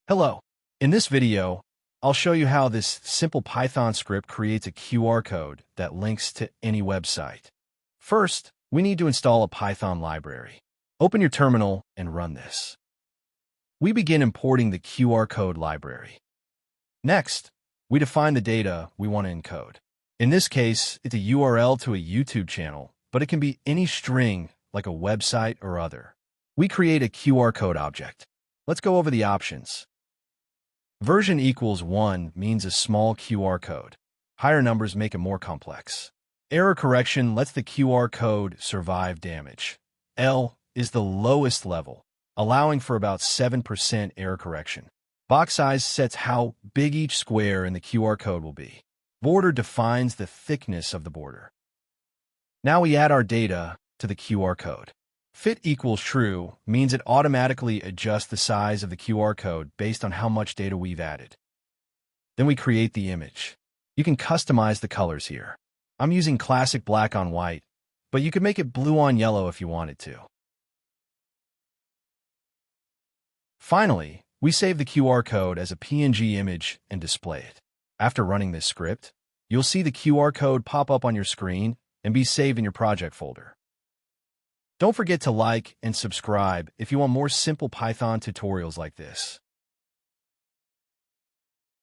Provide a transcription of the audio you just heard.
Hello. In this video, I'll show you how this simple Python script creates a QR code that links to any website. First, we need to install a Python library. Open your terminal and run this. We begin importing the QR code library. Next, we define the data we want to encode. In this case, it's a URL to a YouTube channel, but it can be any string like a website or other. We create a QR code object. Let's go over the options. Version equals 1 means a small QR code. Higher numbers make it more complex. Error correction lets the QR code survive damage. L is the lowest level, allowing for about 7% error correction. Box size sets how big each square in the QR code will be. Border defines the thickness of the border. Now we add our data to the QR code. Fit equals true means it automatically adjusts the size of the QR code based on how much data we've added. Then we create the image. You can customize the colors here. I'm using classic black on white, but you could make it blue on yellow if you wanted to. Finally, we save the QR code as a PNG image and display it. After running this script, you'll see the QR code pop up on your screen and be saved in your project folder. Don't forget to like and subscribe if you want more simple Python tutorials like this.